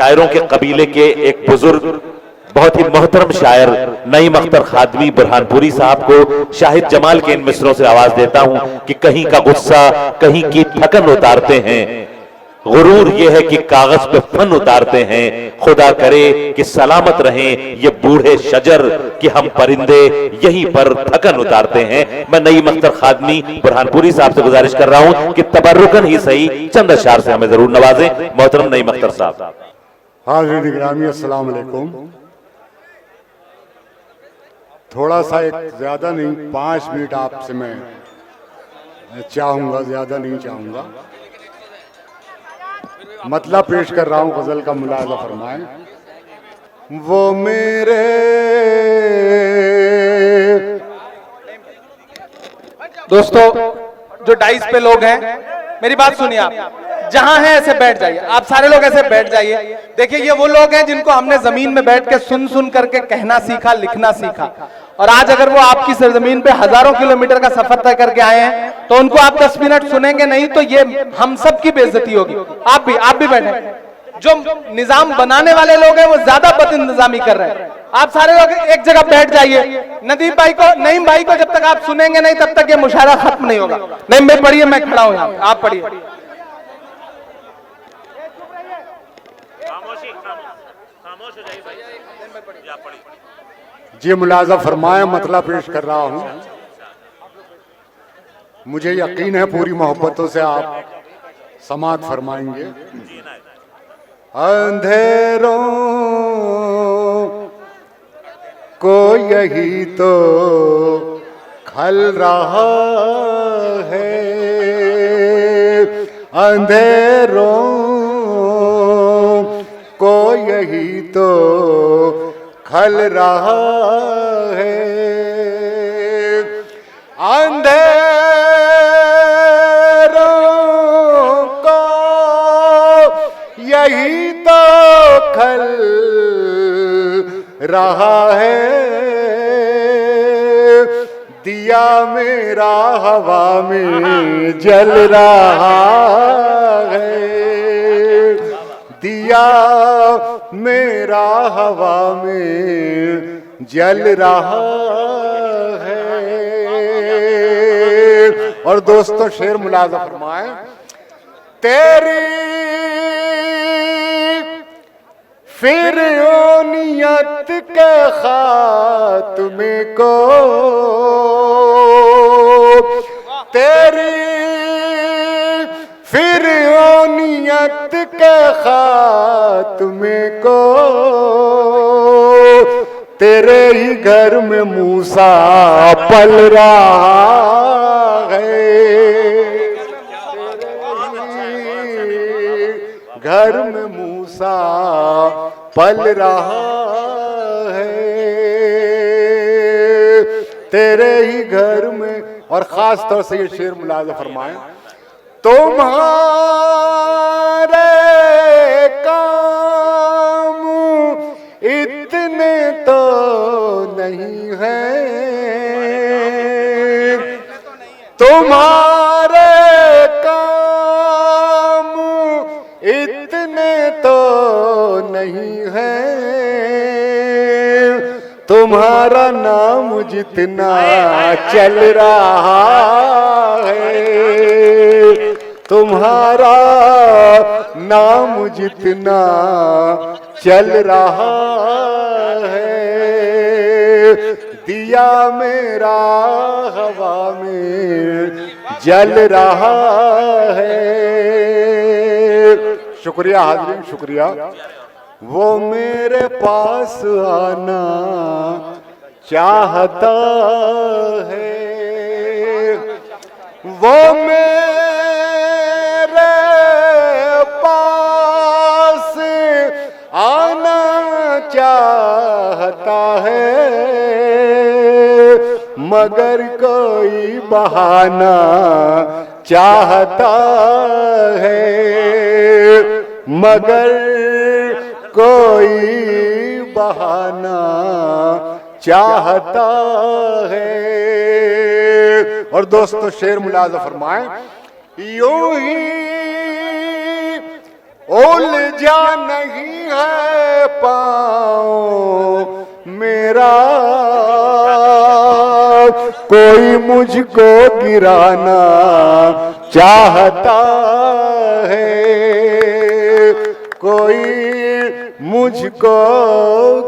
शायरों के कबीले के एक बुजुर्ग बहुत ही मोहतरम शायर नईम अख्तर खादवी बुरहानपुरी साहब को शाहिद जमाल के इन मिसरों से आवाज देता हूं कि कहीं का गुस्सा कहीं की थकन उतारते हैं, गुरूर ये है कि कागज पे फन उतारते हैं, खुदा करे कि सलामत रहें ये बूढ़े शजर कि हम परिंदे यहीं पर थकन उतारते हैं। मैं नईम अख्तर खादमी बुरहानपुरी साहब से गुजारिश कर रहा हूं कि तबर्रुकन ही सही चंद अशआर से हमें जरूर नवाजें। मोहतरम नईम अख्तर साहब। हाज़िरीन गिरामी अस्सलाम वालेकुम। थोड़ा सा एक ज्यादा नहीं 5 मिनट आपसे मैं चाहूंगा, ज्यादा नहीं चाहूंगा। मतलब पेश कर रहा हूं गजल का, मुलाजा फरमाएं। वो मेरे दोस्तों जो डाइस पे लोग हैं, मेरी बात सुनिए, आप जहां हैं ऐसे बैठ जाइए, आप सारे लोग ऐसे बैठ जाइए। देखिए ये वो लोग हैं जिनको हमने जमीन में बैठ के सुन करके कहना सीखा, लिखना सीखा, और आज अगर वो आपकी सरजमीन पे हजारों किलोमीटर का सफर तय करके आए हैं तो उनको आप 10 मिनट सुनेंगे नहीं तो ये हम सब की बेइज्जती होगी। आप भी बैठे। जो निजाम बनाने वाले लोग हैं वो ज्यादा बदइंतजामी कर रहे हैं। आप सारे लोग एक जगह बैठ जाइए। नदीम भाई को जब तक आप सुनेंगे नहीं तब तक ये मुशायरा खत्म नहीं होगा। नहीं मैं पढ़िए, मैं खड़ा हूं यहाँ, आप पढ़िए। जी मुलाजा फरमाया, मतलब पेश कर रहा हूं। मुझे यकीन है पूरी मोहब्बतों से आप समात फरमाएंगे। अंधेरों को यही तो खल रहा है, अंधेरों को यही तो खल रहा है, अंधेरों को यही तो खल रहा है, दिया मेरा हवा में जल रहा है, दिया मेरा हवा में जल रहा है। और दोस्तों शेर मुलाजा फरमाए। तेरी फिरौनियत के खात्मे को, तेरी फिरौनियत के खात्मे को, तेरे ही घर में मूसा पल रहा है, घर में मूसा पल रहा है, तेरे ही घर में। और खास तौर से ये शेर मुलाजा फरमाएं। तुम्हारे काम इतने तो नहीं हैं, तुम्हारे काम इतने तो नहीं हैं, तुम्हारा नाम जितना चल रहा है, तुम्हारा नाम जितना चल रहा है, दिया मेरा हवा में जल रहा है। शुक्रिया हाज़रीन, शुक्रिया। वो मेरे पास आना चाहता है, वो मेरे पास आना चाहता है, मगर कोई बहाना चाहता है, मगर कोई बहाना चाहता है। और दोस्तों शेर मुलाजा फरमाएं। यूं ही उलझा नहीं है पाँव मेरा, कोई मुझको गिराना चाहता है, कोई मुझको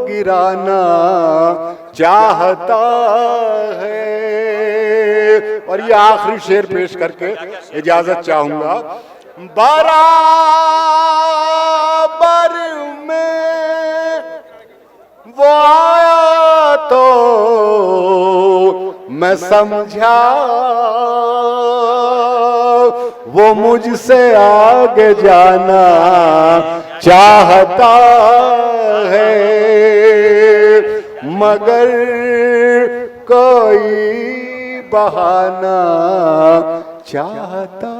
गिराना चाहता है। और ये आखिरी शेर पेश करके इजाजत चाहूंगा। बराबर में वो आया तो मैं समझा, वो मुझसे आगे जाना चाहता है, मगर कोई बहाना चाहता